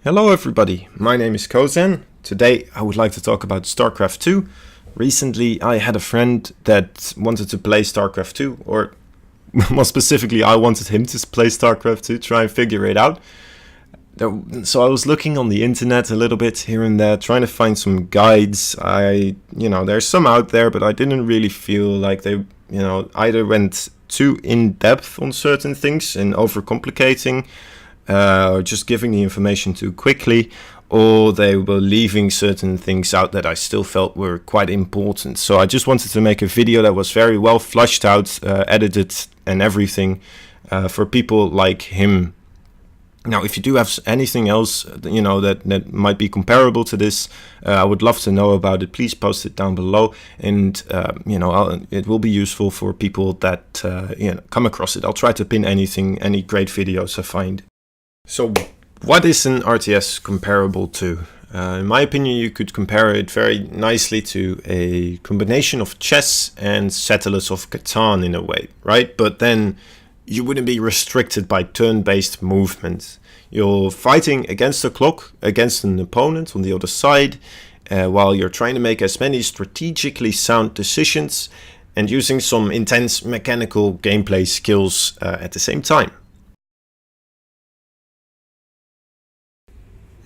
Hello everybody, my name is Kozan. Today I would like to talk about Starcraft 2. Recently I had a friend that wanted to play Starcraft 2, or more specifically I wanted him to play Starcraft 2, try and figure it out. So I was looking on the internet a little bit here and there, trying to find some guides. There's some out there, but I didn't really feel like they, either went too in depth on certain things and overcomplicating, or just giving the information too quickly, or they were leaving certain things out that I still felt were quite important. So I just wanted to make a video that was very well flushed out, edited and everything, for people like him. Now, if you do have anything else, that might be comparable to this, I would love to know about it. Please post it down below, and it will be useful for people that come across it. I'll try to pin any great videos I find. So, what is an RTS comparable to? In my opinion, you could compare it very nicely to a combination of chess and Settlers of Catan in a way, right? But then you wouldn't be restricted by turn-based movement. You're fighting against the clock, against an opponent on the other side, while you're trying to make as many strategically sound decisions and using some intense mechanical gameplay skills at the same time.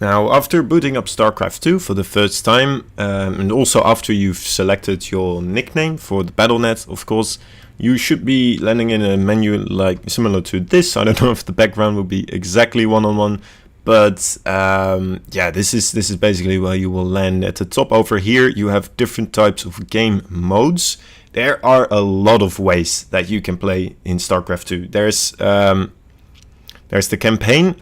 Now, after booting up Starcraft 2 for the first time, and also after you've selected your nickname for the Battle.net, of course, you should be landing in a menu like similar to this. I don't know if the background will be exactly one-on-one, but this is basically where you will land. At the top over here, you have different types of game modes. There are a lot of ways that you can play in Starcraft 2. There's the campaign.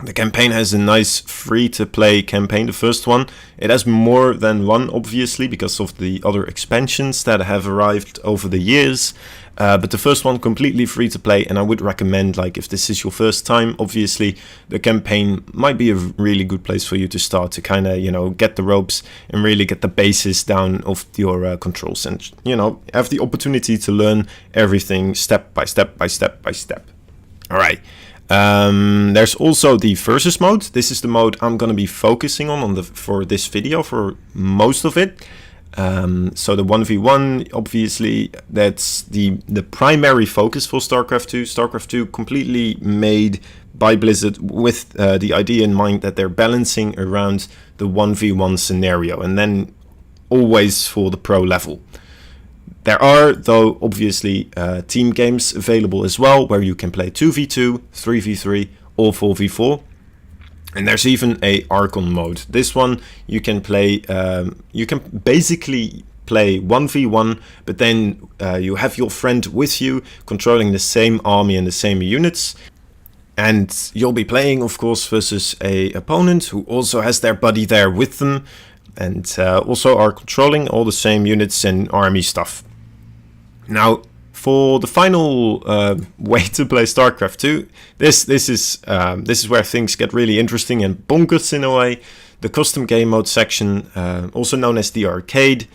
The campaign has a nice free-to-play campaign, the first one. It has more than one, obviously, because of the other expansions that have arrived over the years. But the first one, completely free-to-play, and I would recommend, if this is your first time, obviously, the campaign might be a really good place for you to start to kind of, get the ropes and really get the basis down of your controls and, have the opportunity to learn everything step by step by step by step. All right. There's also the versus mode. This is the mode I'm going to be focusing on for this video, for most of it. So the 1v1, obviously, that's the primary focus for StarCraft 2. StarCraft 2 completely made by Blizzard with the idea in mind that they're balancing around the 1v1 scenario, and then always for the pro level. There are, though, obviously team games available as well, where you can play 2v2, 3v3, or 4v4. And there's even a Archon mode. This one you can play, you can basically play 1v1, but then you have your friend with you, controlling the same army and the same units. And you'll be playing, of course, versus a opponent who also has their buddy there with them, and also are controlling all the same units and army stuff. Now, for the final way to play StarCraft 2, this is where things get really interesting and bonkers in a way. The custom game mode section, also known as the arcade.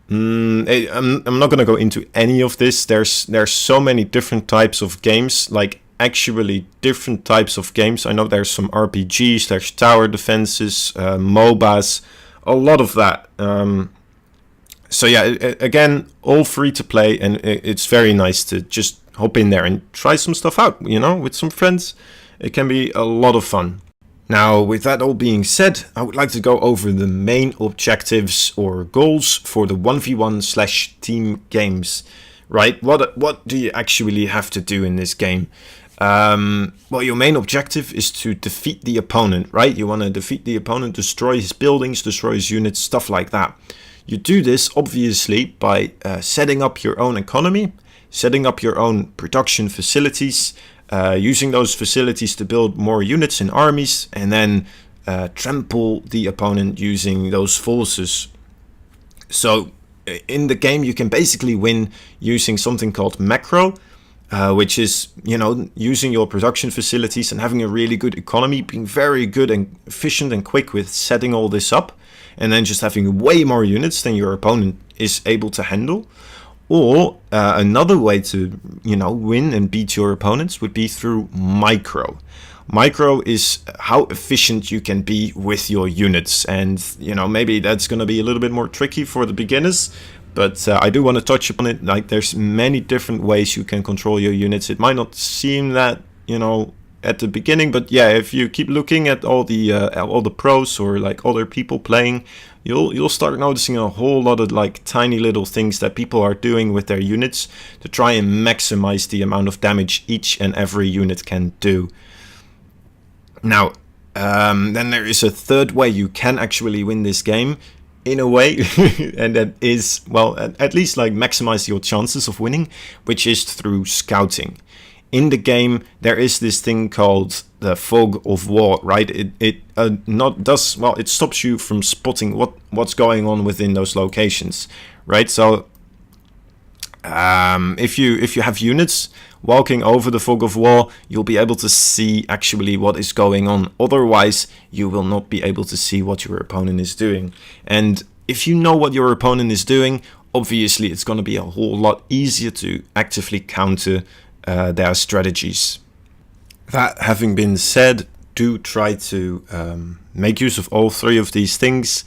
I'm not going to go into any of this. There's so many different types of games, actually different types of games. I know there's some RPGs, there's tower defenses, MOBAs, a lot of that. So yeah, again, all free to play, and it's very nice to just hop in there and try some stuff out, with some friends. It can be a lot of fun. Now, with that all being said, I would like to go over the main objectives or goals for the 1v1/team games, right? What do you actually have to do in this game? Well, your main objective is to defeat the opponent, right? You want to defeat the opponent, destroy his buildings, destroy his units, stuff like that. You do this, obviously, by setting up your own economy, setting up your own production facilities, using those facilities to build more units and armies, and then trample the opponent using those forces. So, in the game, you can basically win using something called macro, which is, using your production facilities and having a really good economy, being very good and efficient and quick with setting all this up, and then just having way more units than your opponent is able to handle. Or another way to, win and beat your opponents would be through micro. Micro is how efficient you can be with your units, and maybe that's going to be a little bit more tricky for the beginners, but I do want to touch upon it. Like, there's many different ways you can control your units. It might not seem that at the beginning, but yeah, if you keep looking at all the pros or like other people playing, you'll start noticing a whole lot of like tiny little things that people are doing with their units to try and maximize the amount of damage each and every unit can do. Now, then there is a third way you can actually win this game, in a way, and that is, well, at least like maximize your chances of winning, which is through scouting. In the game, there is this thing called the fog of war, right? It stops you from spotting what's going on within those locations, right? So if you have units walking over the fog of war, you'll be able to see actually what is going on. Otherwise, you will not be able to see what your opponent is doing. And if you know what your opponent is doing, obviously it's going to be a whole lot easier to actively counter their strategies. That having been said, do try to make use of all three of these things,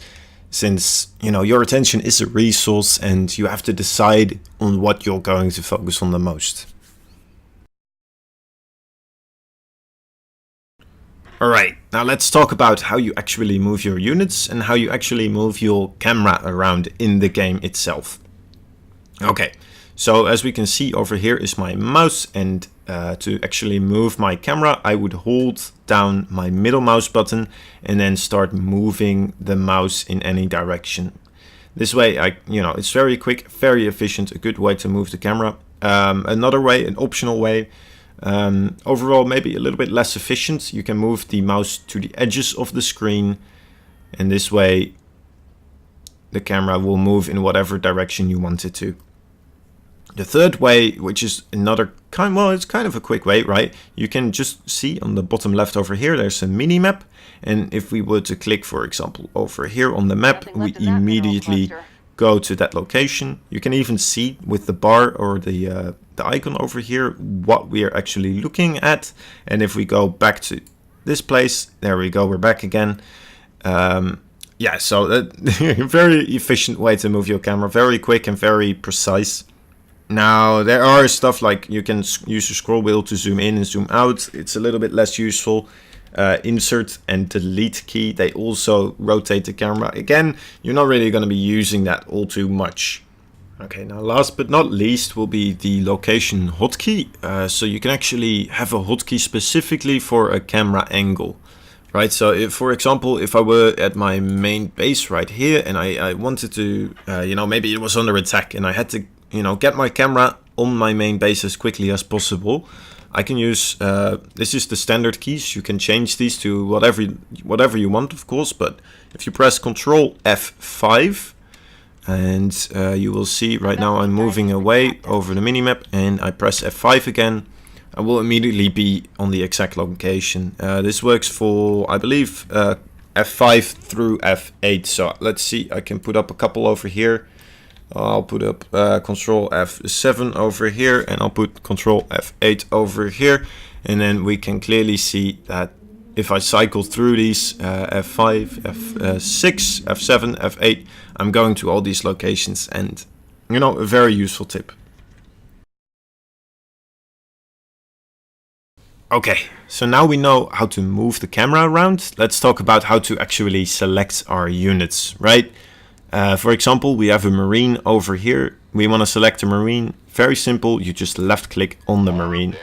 since your attention is a resource and you have to decide on what you're going to focus on the most. Alright, now let's talk about how you actually move your units and how you actually move your camera around in the game itself. Okay, so as we can see over here is my mouse, and to actually move my camera I would hold down my middle mouse button and then start moving the mouse in any direction. This way it's very quick, very efficient, a good way to move the camera. Another way, an optional way, overall maybe a little bit less efficient, you can move the mouse to the edges of the screen, and this way the camera will move in whatever direction you want it to. The third way, which is another it's kind of a quick way, right? You can just see on the bottom left over here, there's a mini map, and if we were to click, for example, over here on the map, we immediately go to that location. You can even see with the bar or the icon over here what we are actually looking at, and if we go back to this place, there we go, we're back again. Yeah, so a very efficient way to move your camera, very quick and very precise. Now, there are stuff like you can use your scroll wheel to zoom in and zoom out. It's a little bit less useful. Insert and delete key, they also rotate the camera. Again, you're not really going to be using that all too much. Okay, now last but not least will be the location hotkey. So you can actually have a hotkey specifically for a camera angle. Right, so if, for example, if I were at my main base right here and I wanted to, maybe it was under attack and I had to get my camera on my main base as quickly as possible, I can use, this is the standard keys. You can change these to whatever you want, of course, but if you press Ctrl F5, and you will see right now I'm moving away over the minimap, and I press F5 again, I will immediately be on the exact location. This works for, I believe, F5 through F8, so let's see, I can put up a couple over here. I'll put up Control F7 over here, and I'll put Control F8 over here, and then we can clearly see that if I cycle through these F5, F6, F7, F8, I'm going to all these locations, and a very useful tip. Okay, so now we know how to move the camera around. Let's talk about how to actually select our units, right? For example, we have a Marine over here. We want to select a Marine. Very simple, you just left click on the Marine.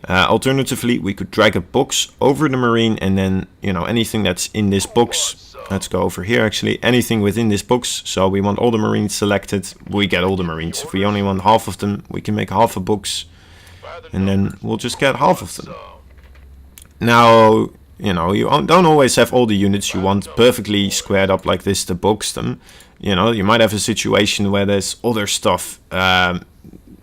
Alternatively, we could drag a box over the Marine, and then, anything that's in this box, let's go over here actually, anything within this box. So we want all the Marines selected, we get all the Marines. If we only want half of them, we can make half a box, and then we'll just get half of them. Now, you don't always have all the units you want perfectly squared up like this to box them. You might have a situation where there's other stuff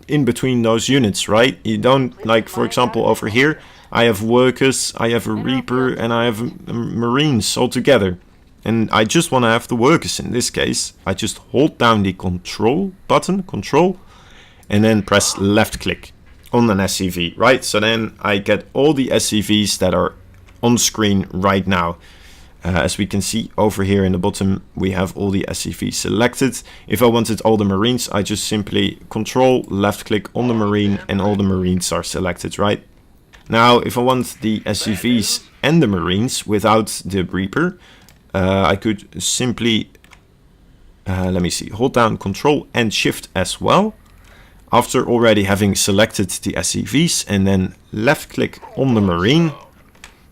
in between those units, right? You don't, like, for example, over here, I have workers, I have a Reaper, and I have Marines all together. And I just want to have the workers in this case. I just hold down the Control button, Control, and then press left click on an SCV, right? So then I get all the SCVs that are on screen right now. As we can see over here in the bottom, we have all the SCVs selected. If I wanted all the Marines, I just simply control left click on the Marine and all the Marines are selected, right? Now, if I want the SCVs and the Marines without the Reaper, I could simply, let me see, hold down Control and Shift as well. After already having selected the SCVs, and then left click on the Marine.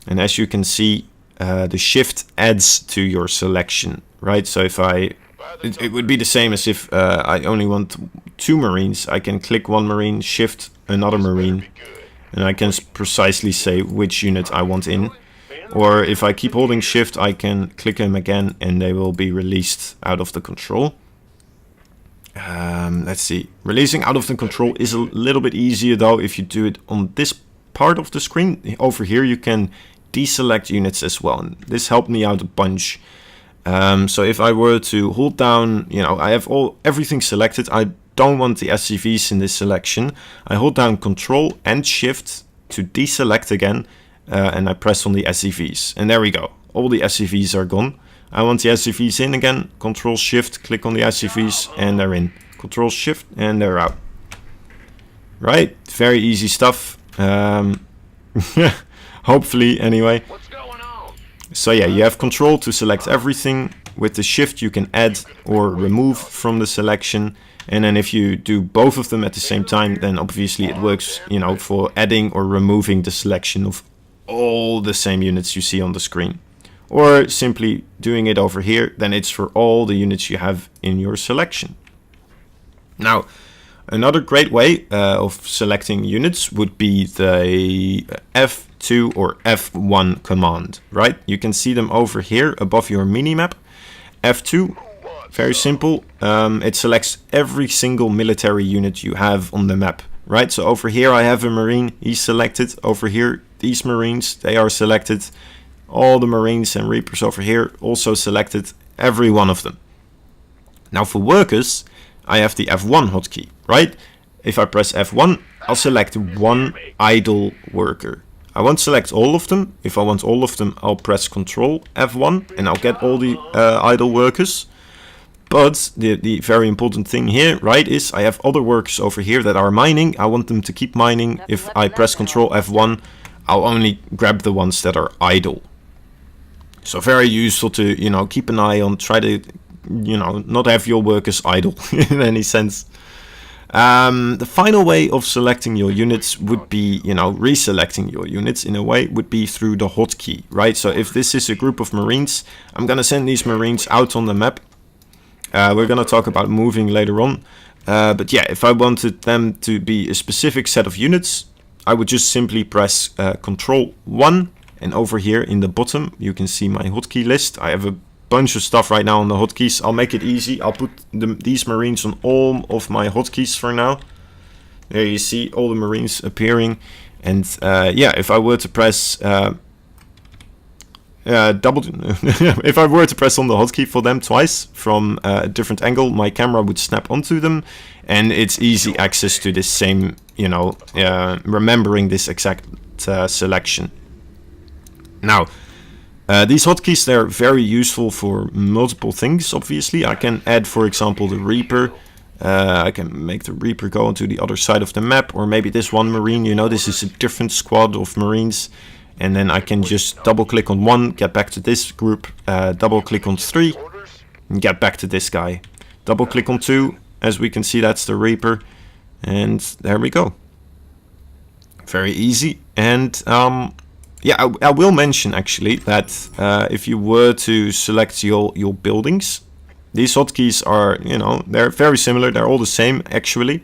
And as you can see, the shift adds to your selection, right? So if it would be the same as if I only want 2 Marines. I can click one Marine, shift another Marine, and I can precisely say which unit I want in. Or if I keep holding shift, I can click them again and they will be released out of the control. Let's see. Releasing out of the control is a little bit easier though if you do it on this part of the screen. Over here you can deselect units as well, and this helped me out a bunch. So if I were to hold down, you know, I have everything selected. I don't want the SCVs in this selection. I hold down Control and Shift to deselect again, and I press on the SCVs, and there we go. All the SCVs are gone. I want the SCVs in again. Control Shift, click on the SCVs, and they're in. Control Shift, and they're out. Right, very easy stuff. Hopefully, anyway. So yeah, you have Control to select everything. With the Shift, you can add or remove from the selection. And then if you do both of them at the same time, then obviously it works, you know, for adding or removing the selection of all the same units you see on the screen. Or simply doing it over here, then it's for all the units you have in your selection. Now, another great way of selecting units would be the F2 or F1 command, right? You can see them over here above your minimap. F2, very simple. It selects every single military unit you have on the map, right? So over here I have a Marine, he's selected. Over here, these Marines, they are selected. All the Marines and Reapers over here also selected, every one of them. Now for workers, I have the F1 hotkey, right? If I press F1, I'll select one idle worker. I won't select all of them. If I want all of them, I'll press Control F1 and I'll get all the idle workers. But the very important thing here, right, is I have other workers over here that are mining. I want them to keep mining. If I press Control F1, I'll only grab the ones that are idle. So very useful to, you know, keep an eye on, try to, you know, not have your workers idle in any sense. The final way of selecting your units would be, you know, reselecting your units in a way would be through the hotkey, right? So if this is a group of Marines, I'm going to send these Marines out on the map. We're going to talk about moving later on. But yeah, if I wanted them to be a specific set of units, I would just simply press Control 1. And over here in the bottom, you can see my hotkey list. I have a bunch of stuff right now on the hotkeys. I'll make it easy. I'll put these Marines on all of my hotkeys for now. There you see all the Marines appearing. And yeah, if I were to press if I were to press on the hotkey for them twice from a different angle, my camera would snap onto them, and it's easy access to this same, you know, remembering this exact selection. Now, these hotkeys, they're very useful for multiple things, obviously. I can add, for example, the Reaper. I can make the Reaper go onto the other side of the map, or maybe this one Marine, you know, this is a different squad of Marines. And then I can just double click on one, get back to this group, double click on 3, and get back to this guy. Double click on 2, as we can see that's the Reaper, and there we go. Very easy. And yeah, I will mention actually that if you were to select your buildings, these hotkeys are, you know, they're very similar, they're all the same actually.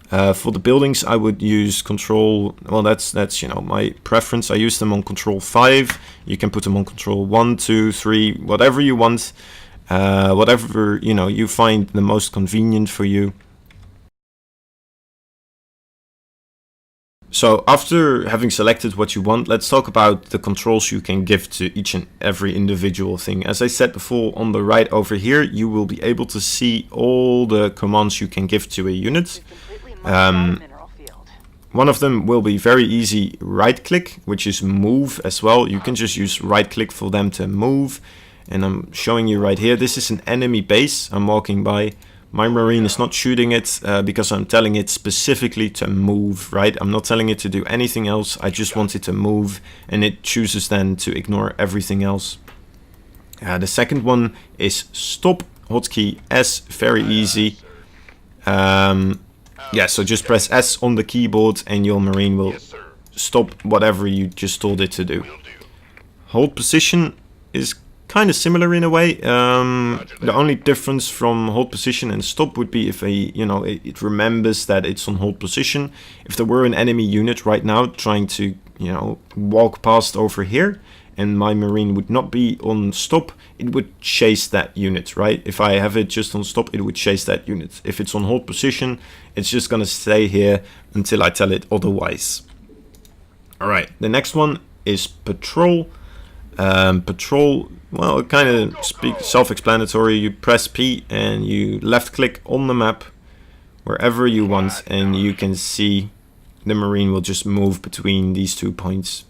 For the buildings, I would use Control, well, that's you know, my preference. I use them on Control 5. You can put them on Control 1, 2, 3, whatever you want. Whatever, you know, you find the most convenient for you. So after having selected what you want, let's talk about the controls you can give to each and every individual thing. As I said before, on the right over here, you will be able to see all the commands you can give to a unit. One of them will be very easy right click, which is move as well. You can just use right click for them to move. And I'm showing you right here, this is an enemy base I'm walking by. My Marine is not shooting it because I'm telling it specifically to move, right? I'm not telling it to do anything else. I just want it to move, and it chooses then to ignore everything else. The second one is stop, hotkey S, very easy. Yeah, so just press S on the keyboard and your Marine will stop whatever you just told it to do. Hold position is kind of similar in a way. The only difference from hold position and stop would be if it remembers that it's on hold position. If there were an enemy unit right now trying to walk past over here, and my Marine would not be on stop, it would chase that unit, right? If I have it just on stop, it would chase that unit. If it's on hold position, it's just gonna stay here until I tell it otherwise. All right, the next one is patrol. Patrol, well, it kind of speaks self-explanatory. You press P and you left click on the map wherever you want, and you can see the Marine will just move between these 2 points.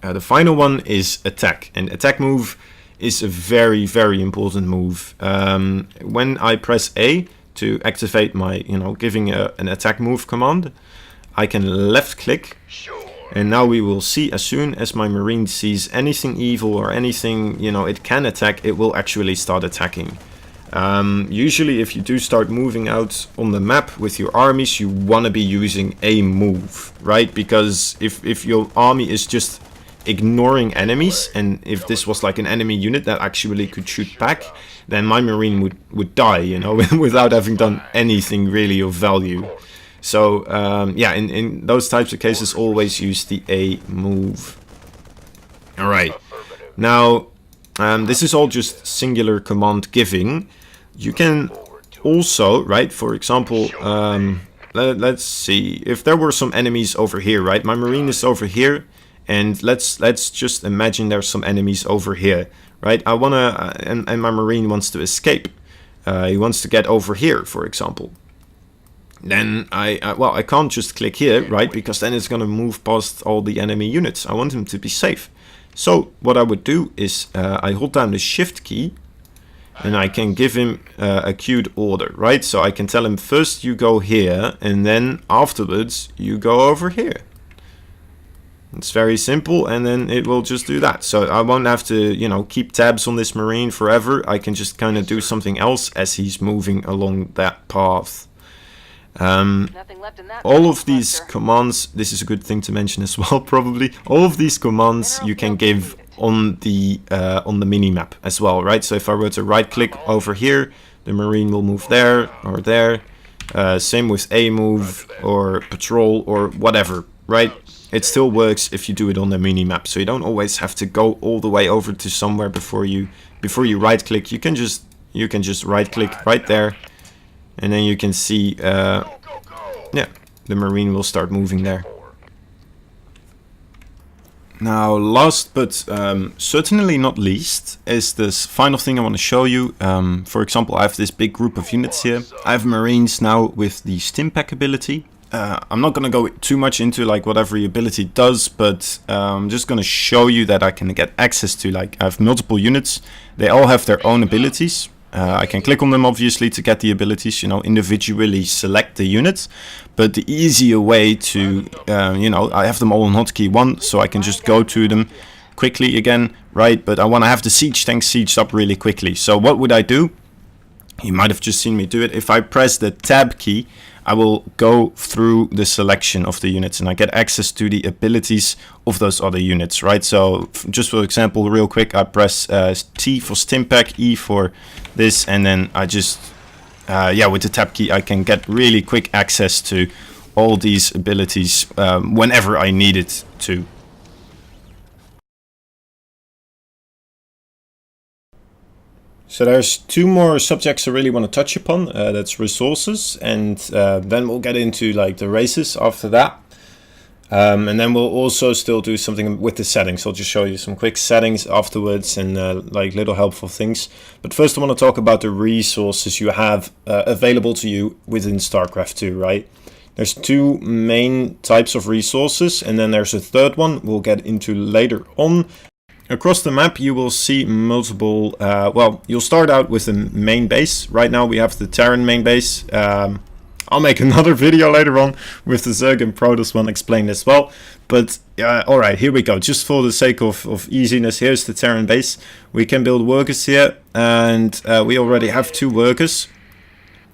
The final one is attack, and attack move is a very, very important move. When I press A to activate my, giving an attack move command, I can left click, and now we will see as soon as my Marine sees anything evil or anything, it can attack, it will actually start attacking. Usually if you do start moving out on the map with your armies, you want to be using a move, right? Because if your army is just ignoring enemies, and if this was like an enemy unit that actually could shoot back, then my Marine would die, without having done anything really of value. So yeah, in those types of cases, always use the A move. All right, now this is all just singular command giving. You can also, right, for example, let's see, if there were some enemies over here, right, my Marine is over here, and let's just imagine there's some enemies over here, right? I wanna and my Marine wants to escape. He wants to get over here, for example. Then I can't just click here, right? Because then it's gonna move past all the enemy units. I want him to be safe. So what I would do is I hold down the Shift key, and I can give him a queued order, right? So I can tell him first you go here, and then afterwards you go over here. It's very simple, and then it will just do that. So I won't have to, keep tabs on this Marine forever. I can just kind of do something else as he's moving along that path. All of these commands, this is a good thing to mention as well, probably. All of these commands you can give on the mini-map as well, right? So if I were to right-click over here, the Marine will move there or there. Same with A move or patrol or whatever, right? It still works if you do it on the mini-map, so you don't always have to go all the way over to somewhere before you right-click. You can just right-click right there, and then you can see, yeah, the Marine will start moving there. Now, last but certainly not least, is this final thing I want to show you. For example, I have this big group of units here. I have Marines now with the stim pack ability. I'm not going to go too much into like what every ability does, but I'm just going to show you that I can get access to, like, I have multiple units. They all have their own abilities. I can click on them obviously to get the abilities, individually select the units. But the easier way to, I have them all on hotkey 1, so I can just go to them quickly again, right? But I want to have the siege tank sieged up really quickly. So what would I do? You might have just seen me do it. If I press the tab key, I will go through the selection of the units and I get access to the abilities of those other units, right? So just for example, real quick, I press T for stim pack, E for this, and then I just, with the tab key, I can get really quick access to all these abilities whenever I need it to. So there's two more subjects I really want to touch upon. That's resources, and then we'll get into like the races after that. And then we'll also still do something with the settings. I'll just show you some quick settings afterwards and like little helpful things. But first I want to talk about the resources you have available to you within Starcraft 2, right? There's two main types of resources, and then there's a third one we'll get into later on. Across the map you will see multiple, well, you'll start out with the main base. Right now we have the Terran main base. I'll make another video later on with the Zerg and Protoss one explained as well. But alright, here we go. Just for the sake of easiness, here's the Terran base. We can build workers here, and we already have 2 workers.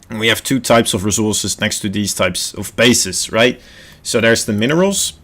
And we have 2 types of resources next to these types of bases, right? So there's the minerals.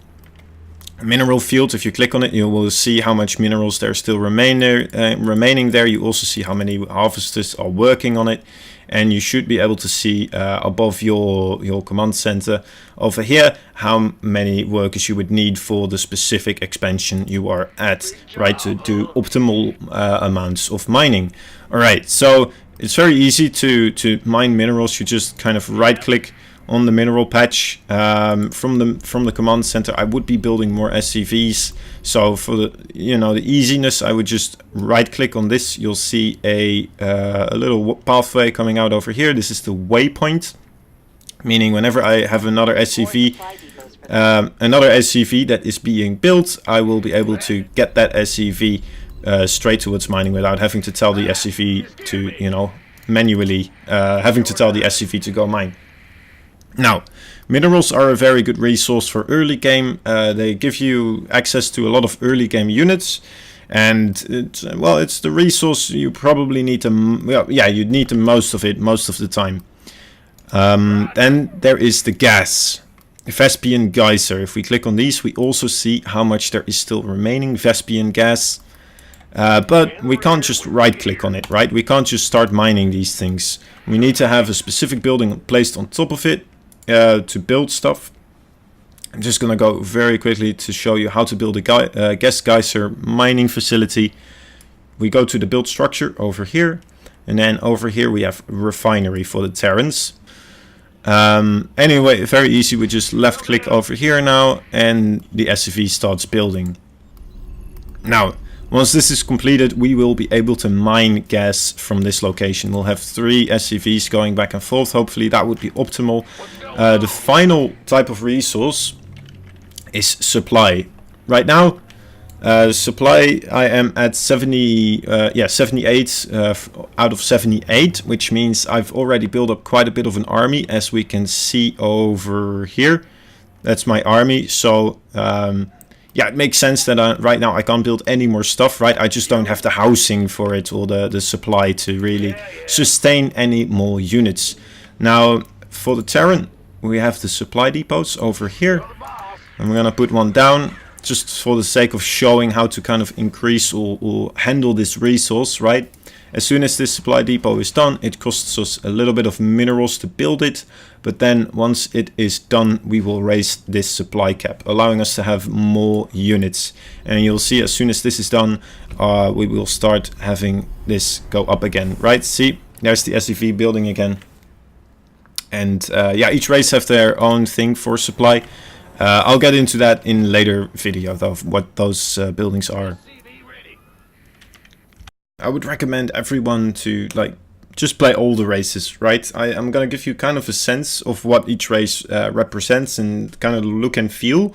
Mineral field, if you click on it, you will see how much minerals there still remaining there. You also see how many harvesters are working on it, and you should be able to see above your command center over here how many workers you would need for the specific expansion you are at, right, to do optimal amounts of mining. All right, so it's very easy to mine minerals. You just kind of right click on the mineral patch from the command center. I would be building more SCVs. So for the the easiness, I would just right click on this. You'll see a little pathway coming out over here. This is the waypoint, meaning whenever I have another SCV that is being built, I will be able to get that SCV straight towards mining without having to tell the SCV to manually having to tell the SCV to go mine. Now, minerals are a very good resource for early game. They give you access to a lot of early game units, and it's the resource you probably need you'd need the most of it most of the time. Then there is the gas, Vespian geyser. If we click on these, we also see how much there is still remaining Vespian gas. But we can't just right click on it, right? We can't just start mining these things. We need to have a specific building placed on top of it to build stuff. I'm just gonna go very quickly to show you how to build a gas geyser mining facility. We go to the build structure over here, and then over here we have refinery for the Terrans. Anyway, very easy. We just left click over here now, and the SCV starts building. Now, once this is completed, we will be able to mine gas from this location. We'll have 3 SCVs going back and forth. Hopefully that would be optimal. The final type of resource is supply. Right now, supply, I am at 78 out of 78, which means I've already built up quite a bit of an army, as we can see over here. That's my army. So yeah, it makes sense that right now I can't build any more stuff, right? I just don't have the housing for it or the supply to really sustain any more units. Now, for the Terran, we have the supply depots over here. I'm going to put one down just for the sake of showing how to kind of increase or handle this resource, right? As soon as this supply depot is done, it costs us a little bit of minerals to build it. But then once it is done, we will raise this supply cap, allowing us to have more units. And you'll see as soon as this is done, we will start having this go up again, right? See, there's the SCV building again. And yeah, each race have their own thing for supply. I'll get into that in later video, though, what those buildings are. I would recommend everyone to just play all the races, right? I'm gonna give you kind of a sense of what each race represents and kind of look and feel.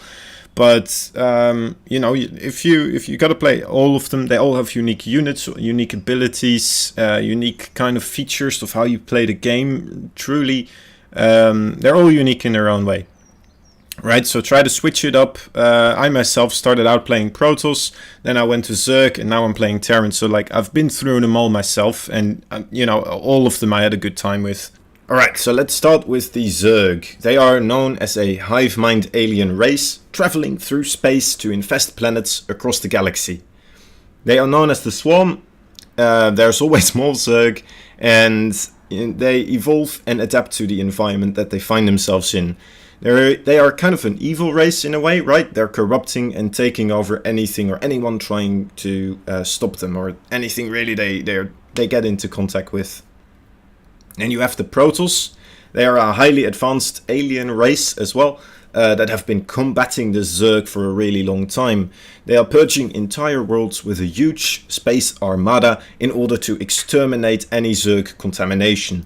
But if you gotta play all of them, they all have unique units, unique abilities, unique kind of features of how you play the game. Truly, they're all unique in their own way. Right, so try to switch it up. I myself started out playing Protoss, then I went to Zerg, and now I'm playing Terran. So I've been through them all myself, and all of them I had a good time with. Alright, so let's start with the Zerg. They are known as a hive mind alien race, traveling through space to infest planets across the galaxy. They are known as the Swarm. There's always more Zerg, and they evolve and adapt to the environment that they find themselves in. They are kind of an evil race in a way, right? They're corrupting and taking over anything or anyone trying to stop them, or anything really they get into contact with. And you have the Protoss. They are a highly advanced alien race as well, that have been combating the Zerg for a really long time. They are purging entire worlds with a huge space armada in order to exterminate any Zerg contamination.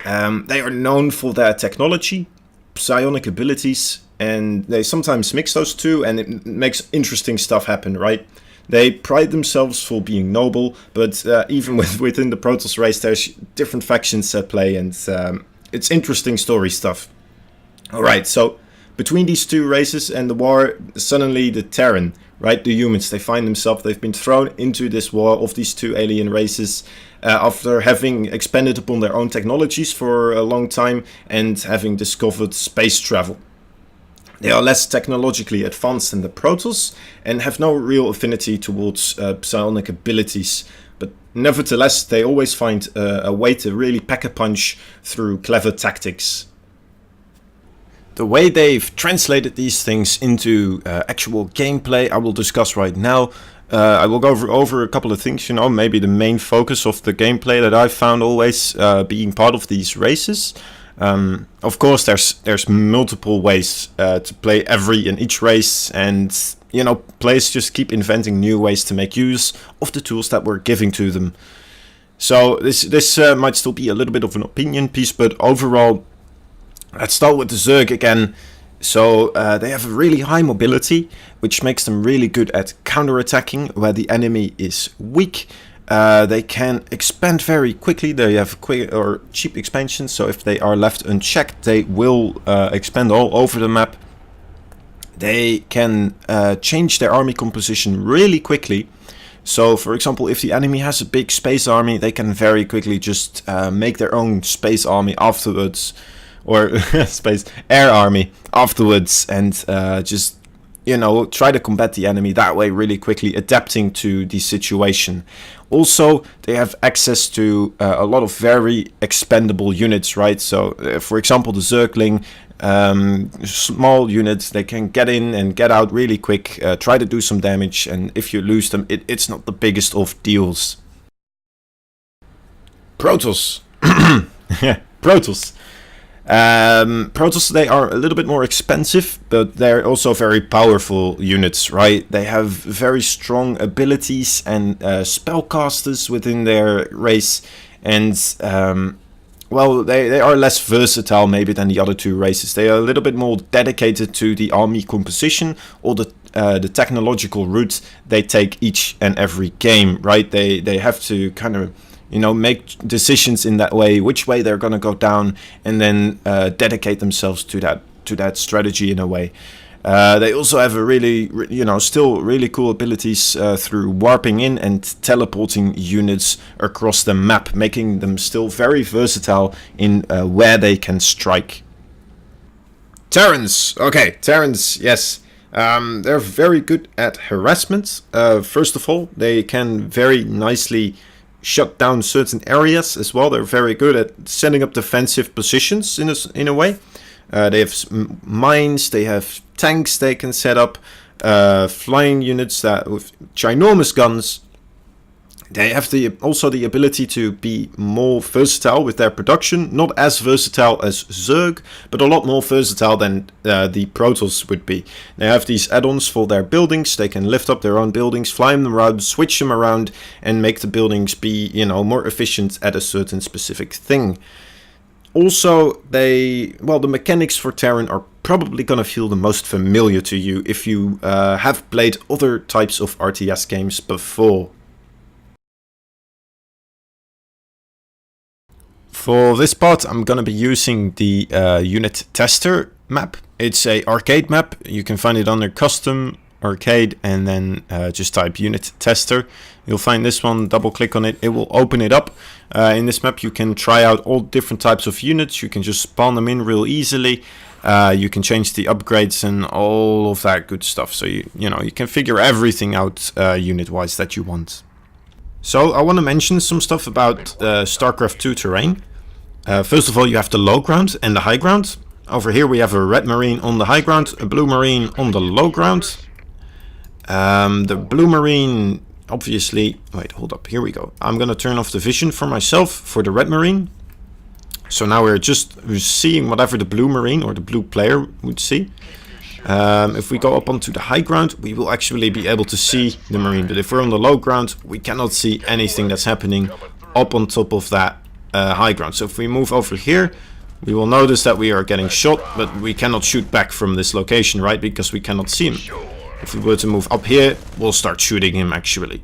They are known for their technology. psionic abilities, and they sometimes mix those two, and it makes interesting stuff happen, right? They pride themselves for being noble, but even within the Protoss race, there's different factions at play, and it's interesting story stuff. Alright, so between these two races and the war, suddenly the Terran, right, the humans, they've been thrown into this war of these two alien races after having expanded upon their own technologies for a long time and having discovered space travel. They are less technologically advanced than the Protoss and have no real affinity towards psionic abilities, but nevertheless they always find a way to really pack a punch through clever tactics. The way they've translated these things into actual gameplay I will discuss right now. I will go over a couple of things, you know, maybe the main focus of the gameplay that I've found always being part of these races. Of course, there's multiple ways to play every and each race, and you know, players just keep inventing new ways to make use of the tools that we're giving to them. So this might still be a little bit of an opinion piece, but overall, let's start with the Zerg again. So they have a really high mobility, which makes them really good at counterattacking where the enemy is weak. They can expand very quickly. They have quick or cheap expansion, so if they are left unchecked, they will expand all over the map. They can change their army composition really quickly. So, for example, if the enemy has a big space army, they can very quickly just make their own space army afterwards, or space air army afterwards, and just, you know, try to combat the enemy that way really quickly, adapting to the situation. Also, they have access to a lot of very expendable units, right? So, for example, the Zergling, small units, they can get in and get out really quick, try to do some damage, and if you lose them, it's not the biggest of deals. Protoss. Protoss. Protoss, they are a little bit more expensive, but they're also very powerful units, right? They have very strong abilities and spellcasters within their race, and well, they are less versatile maybe than the other two races. They are a little bit more dedicated to the army composition or the technological route they take each and every game, right? They have to kind of, you know, make decisions in that way, which way they're gonna go down, and then dedicate themselves to that strategy in a way. They also have a really, you know, still really cool abilities through warping in and teleporting units across the map, making them still very versatile in where they can strike. Terrans, okay, Terrans, yes. They're very good at harassment. First of all, they can very nicely shut down certain areas as well. They're very good at setting up defensive positions in a way. They have mines, they have tanks they can set up, flying units that with ginormous guns. They have also the ability to be more versatile with their production. Not as versatile as Zerg, but a lot more versatile than the Protoss would be. They have these add-ons for their buildings. They can lift up their own buildings, fly them around, switch them around, and make the buildings be, you know, more efficient at a certain specific thing. Also, the mechanics for Terran are probably gonna feel the most familiar to you if you have played other types of RTS games before. For this part, I'm gonna be using the unit tester map. It's a arcade map. You can find it under custom arcade, and then just type unit tester. You'll find this one, double click on it, it will open it up. In this map you can try out all different types of units. You can just spawn them in real easily. You can change the upgrades and all of that good stuff. So you know, you can figure everything out unit wise that you want. So I want to mention some stuff about Starcraft 2 terrain. First of all, you have the low ground and the high ground. Over here we have a red marine on the high ground, a blue marine on the low ground. The blue marine, obviously, wait, hold up, here we go. I'm gonna turn off the vision for myself for the red marine. So now we're seeing whatever the blue marine or the blue player would see. If we go up onto the high ground, we will actually be able to see the marine. But if we're on the low ground, we cannot see anything that's happening up on top of that high ground. So if we move over here, we will notice that we are getting shot, but we cannot shoot back from this location, right? Because we cannot see him. If we were to move up here, we'll start shooting him actually.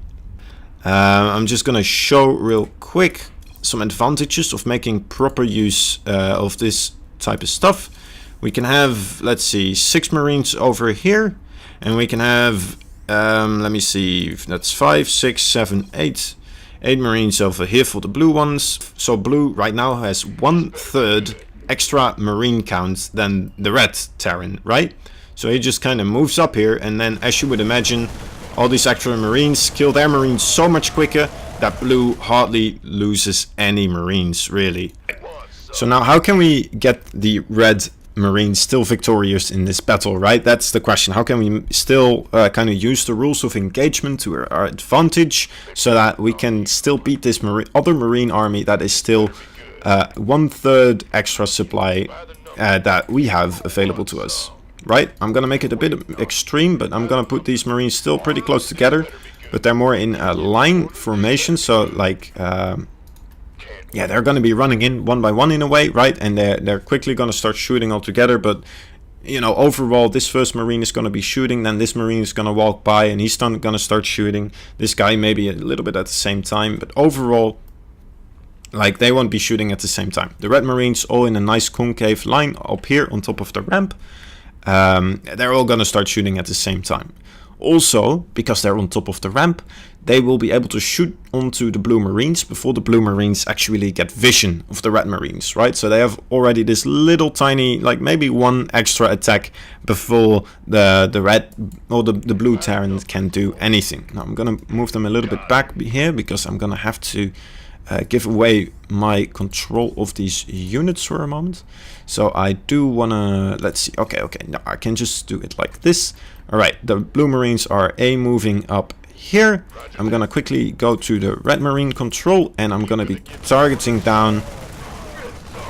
I'm just gonna show real quick some advantages of making proper use of this type of stuff. We can have, let's see, 6 Marines over here, and we can have, let me see, that's 5, 6, 7, 8. 8 Marines over here for the blue ones. So blue right now has 1/3 extra Marine count than the red Terran, right? So he just kind of moves up here, and then, as you would imagine, all these extra Marines kill their Marines so much quicker that blue hardly loses any Marines, really. So now, how can we get the red Marines still victorious in this battle, right? That's the question. How can we still kind of use the rules of engagement to our advantage so that we can still beat this other Marine army that is still 1/3 extra supply that we have available to us, right? I'm gonna make it a bit extreme, but I'm gonna put these Marines still pretty close together, but they're more in a line formation, so like yeah, they're going to be running in one by one in a way, right? And they're quickly going to start shooting all together. But, you know, overall, this first Marine is going to be shooting. Then this Marine is going to walk by and he's going to start shooting. This guy maybe a little bit at the same time. But overall, like, they won't be shooting at the same time. The red Marines all in a nice concave line up here on top of the ramp. They're all going to start shooting at the same time. Also, because they're on top of the ramp, they will be able to shoot onto the blue Marines before the blue Marines actually get vision of the red Marines, right? So they have already this little tiny, like maybe one extra attack before the red or the blue Terran can do anything. Now I'm gonna move them a little bit back here because I'm gonna have to give away my control of these units for a moment. So I do wanna, let's see, okay, no, I can just do it like this. All right, the blue Marines are moving up here. I'm gonna quickly go to the red Marine control, and I'm gonna be targeting down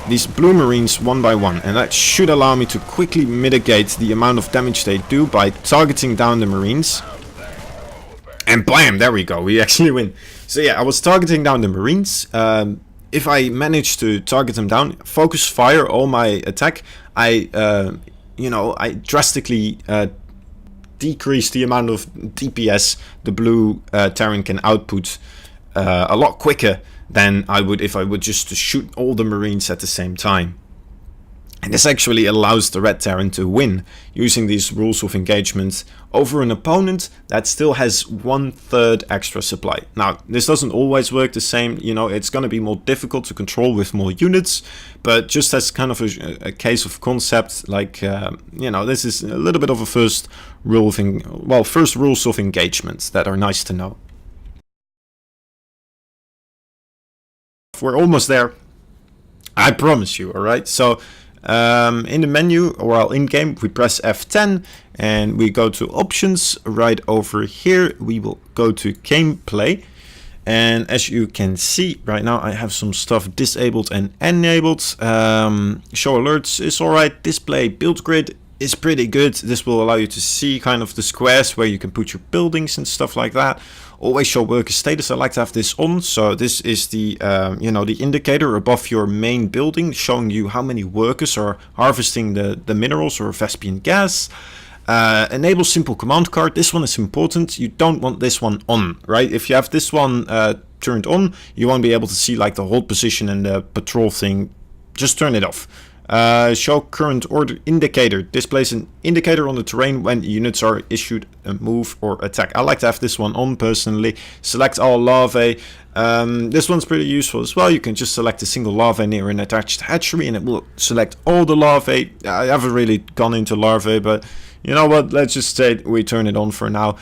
these blue Marines one by one, and that should allow me to quickly mitigate the amount of damage they do by targeting down the Marines. And blam, there we go, we actually win. So yeah, I was targeting down the Marines. If I manage to target them down, focus fire all my attack, I drastically decrease the amount of DPS the blue Terran can output a lot quicker than I would if I would just shoot all the Marines at the same time. And this actually allows the red Terran to win using these rules of engagement over an opponent that still has 1/3 extra supply. Now, this doesn't always work the same, you know, it's going to be more difficult to control with more units, but just as kind of a case of concept, like, you know, this is a little bit of a first rules of engagement that are nice to know. We're almost there, I promise you, alright? So, in the menu, or in game, we press F10 and we go to options. Right over here we will go to gameplay, and as you can see right now I have some stuff disabled and enabled. Show alerts is alright. Display build grid is pretty good. This will allow you to see kind of the squares where you can put your buildings and stuff like that. Always show worker status. I like to have this on. So this is the the indicator above your main building, showing you how many workers are harvesting the minerals or Vespian gas. Enable simple command card. This one is important. You don't want this one on, right? If you have this one turned on, you won't be able to see like the hold position and the patrol thing. Just turn it off. Show current order indicator. Displays an indicator on the terrain when units are issued a move or attack. I like to have this one on personally. Select all larvae. This one's pretty useful as well. You can just select a single larvae near an attached hatchery and it will select all the larvae. I haven't really gone into larvae, but you know what? Let's just say we turn it on for now.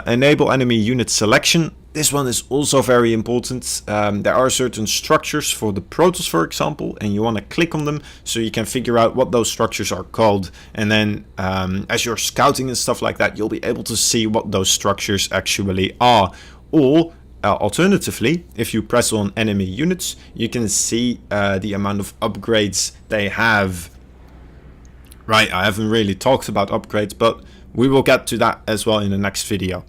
Enable enemy unit selection. This one is also very important. There are certain structures for the Protoss, for example, and you want to click on them so you can figure out what those structures are called. And then as you're scouting and stuff like that, you'll be able to see what those structures actually are. Or alternatively, if you press on enemy units, you can see the amount of upgrades they have. Right, I haven't really talked about upgrades, but we will get to that as well in the next video.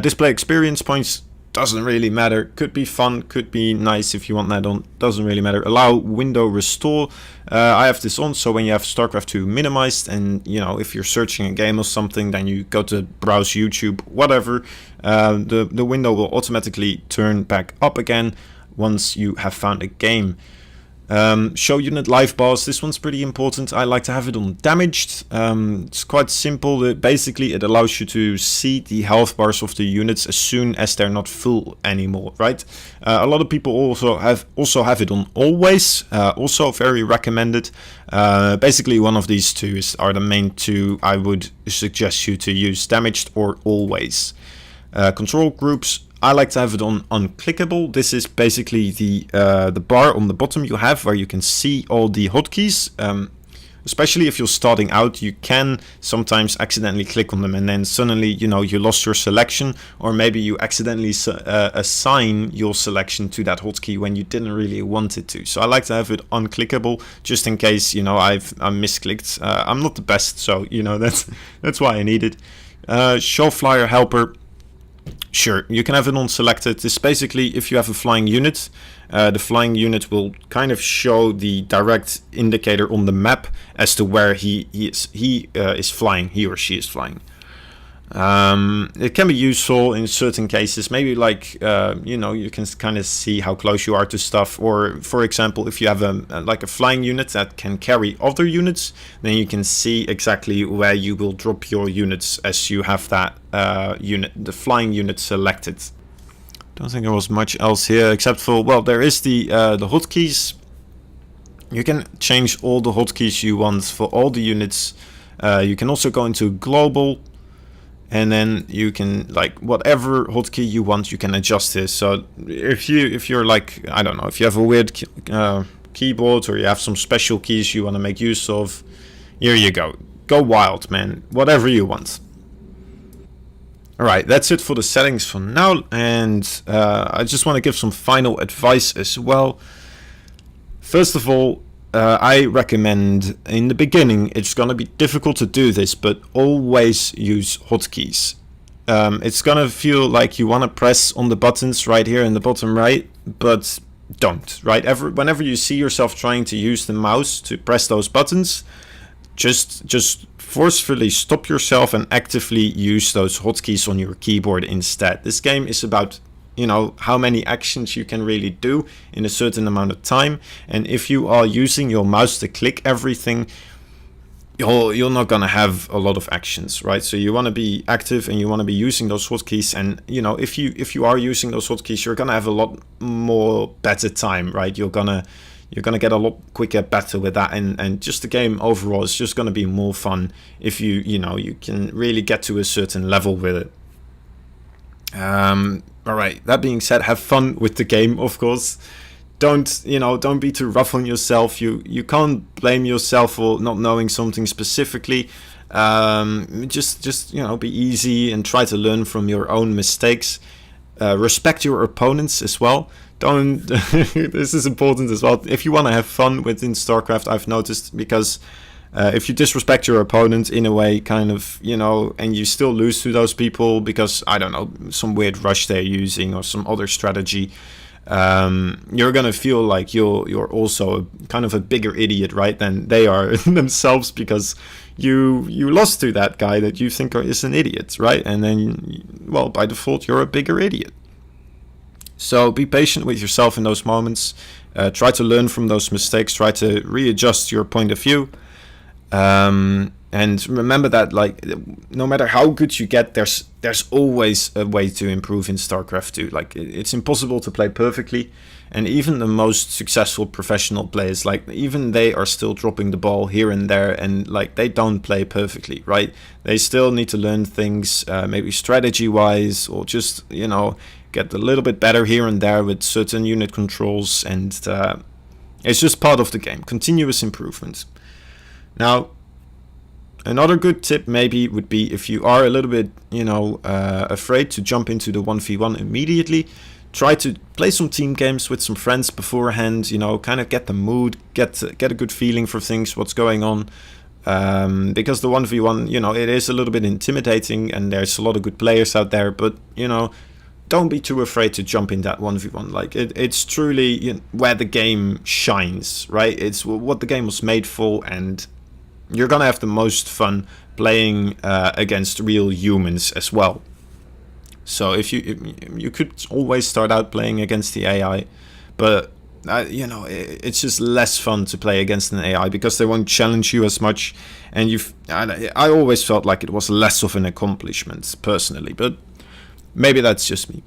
Display experience points. doesn't really matter. Could be fun, could be nice if you want that on, doesn't really matter. Allow window restore. I have this on, so when you have StarCraft 2 minimized, and you know, if you're searching a game or something, then you go to browse YouTube, whatever, the window will automatically turn back up again once you have found a game. Show unit life bars. This one's pretty important. I like to have it on damaged. It's quite simple. Basically, it allows you to see the health bars of the units as soon as they're not full anymore, right? A lot of people also have it on always. Also very recommended. Basically, one of these two are the main two I would suggest you to use: damaged or always. Control groups. I like to have it on unclickable. This is basically the bar on the bottom you have where you can see all the hotkeys. Especially if you're starting out, you can sometimes accidentally click on them and then suddenly, you know, you lost your selection, or maybe you accidentally assign your selection to that hotkey when you didn't really want it to. So I like to have it unclickable just in case, you know, I'm misclicked. I'm not the best, so you know that's why I need it. Show flyer helper. Sure, you can have it on selected. It's basically if you have a flying unit, the flying unit will kind of show the direct indicator on the map as to where he is flying, he or she is flying. It can be useful in certain cases, maybe like you know, you can kind of see how close you are to stuff, or for example, if you have like a flying unit that can carry other units, then you can see exactly where you will drop your units as you have that the flying unit selected. Don't think there was much else here except for, well, there is the hotkeys. You can change all the hotkeys you want for all the units. You can also go into global. And then you can, like, whatever hotkey you want, you can adjust this. So if you're like, I don't know, if you have a weird keyboard, or you have some special keys you want to make use of, here you go. Go wild, man. Whatever you want. Alright, that's it for the settings for now. And I just want to give some final advice as well. First of all, I recommend in the beginning, it's going to be difficult to do this, but always use hotkeys. It's going to feel like you want to press on the buttons right here in the bottom right, but don't, right? Whenever you see yourself trying to use the mouse to press those buttons, just forcefully stop yourself and actively use those hotkeys on your keyboard instead. This game is about, you know, how many actions you can really do in a certain amount of time, and if you are using your mouse to click everything, you're not gonna have a lot of actions, right? So you want to be active and you want to be using those hotkeys, and you know, if you are using those hotkeys, you're gonna have a lot more better time, right? You're gonna get a lot quicker, better with that, and just the game overall is just gonna be more fun if you know, you can really get to a certain level with it. Alright, that being said, have fun with the game, of course. Don't be too rough on yourself. You can't blame yourself for not knowing something specifically. Just you know, be easy and try to learn from your own mistakes. Respect your opponents as well. Don't this is important as well. If you want to have fun within StarCraft, I've noticed, because if you disrespect your opponent in a way, kind of, you know, and you still lose to those people because, I don't know, some weird rush they're using or some other strategy, you're gonna feel like you're also kind of a bigger idiot, right, than they are themselves, because you lost to that guy that you think is an idiot, right? And then, well, by default, you're a bigger idiot. So be patient with yourself in those moments. Try to learn from those mistakes. Try to readjust your point of view. And remember that, like, no matter how good you get, there's always a way to improve in StarCraft 2. Like, it's impossible to play perfectly, and even the most successful professional players, like, even they are still dropping the ball here and there, and like, they don't play perfectly, right? They still need to learn things, maybe strategy wise, or just, you know, get a little bit better here and there with certain unit controls, and it's just part of the game, continuous improvement. Now, another good tip maybe would be, if you are a little bit, you know, afraid to jump into the 1v1 immediately, try to play some team games with some friends beforehand, you know, kind of get the mood, get a good feeling for things, what's going on. Because the 1v1, you know, it is a little bit intimidating, and there's a lot of good players out there, but, you know, don't be too afraid to jump in that 1v1. Like it's truly, you know, where the game shines, right? It's what the game was made for, and you're gonna have the most fun playing against real humans as well. So if you could always start out playing against the AI, but you know, it's just less fun to play against an AI because they won't challenge you as much, and I always felt like it was less of an accomplishment personally, but maybe that's just me.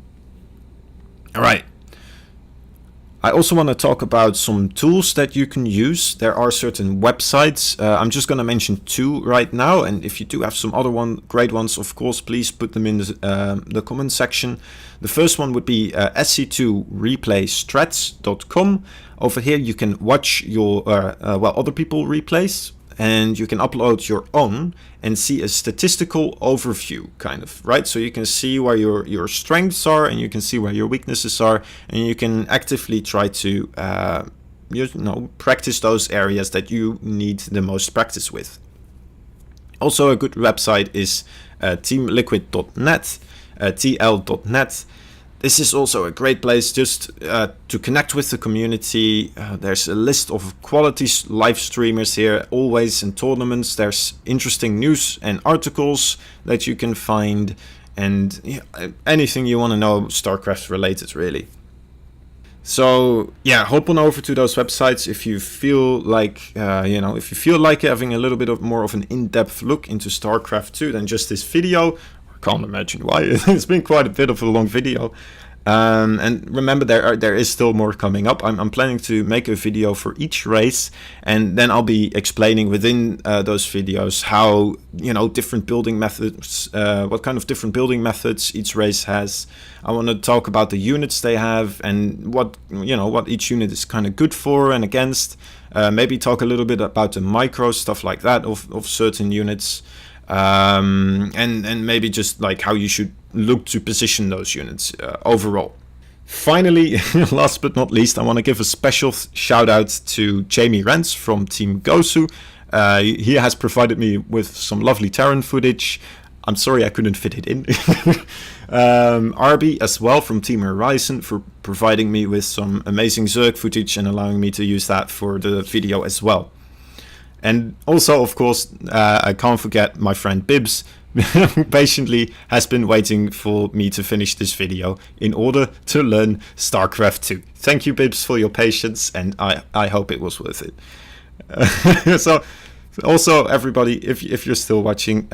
All right. I also want to talk about some tools that you can use. There are certain websites. I'm just going to mention 2 right now, and if you do have some other great ones, of course, please put them in the comment section. The first one would be sc2replaystrats.com. Over here you can watch your other people replays, and you can upload your own and see a statistical overview, kind of, right? So you can see where your strengths are, and you can see where your weaknesses are, and you can actively try to practice those areas that you need the most practice with. Also, a good website is teamliquid.net, tl.net. This is also a great place just to connect with the community. There's a list of quality live streamers here, always in tournaments. There's interesting news and articles that you can find, and anything you want to know StarCraft related, really. So yeah, hop on over to those websites if you feel like if you feel like having a little bit more of an in-depth look into StarCraft 2 than just this video. Can't imagine why. It's been quite a bit of a long video, and remember, there is still more coming up. I'm planning to make a video for each race, and then I'll be explaining within those videos how different building methods, what kind of different building methods each race has. I want to talk about the units they have and what each unit is kind of good for and against. Maybe talk a little bit about the micro stuff like that of certain units. And maybe just like how you should look to position those units overall. Finally, last but not least, I want to give a special shout out to Jamirants from Team Gosu. He has provided me with some lovely Terran footage. I'm sorry I couldn't fit it in. Arbi as well from Team Horizon for providing me with some amazing Zerg footage and allowing me to use that for the video as well. And also, of course, I can't forget my friend Bibs, who patiently has been waiting for me to finish this video in order to learn StarCraft 2. Thank you, Bibs, for your patience, and I hope it was worth it. So, also, everybody, if you're still watching,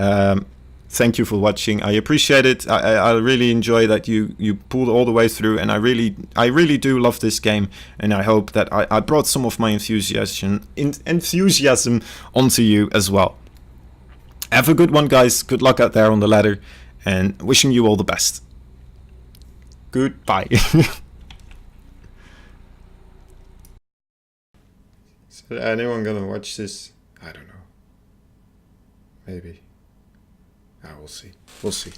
thank you for watching. I appreciate it. I really enjoy that you pulled all the way through, and I really do love this game, and I hope that I brought some of my enthusiasm onto you as well. Have a good one, guys. Good luck out there on the ladder, and wishing you all the best. Goodbye. Is anyone gonna watch this? I don't know. Maybe. We'll see. We'll see.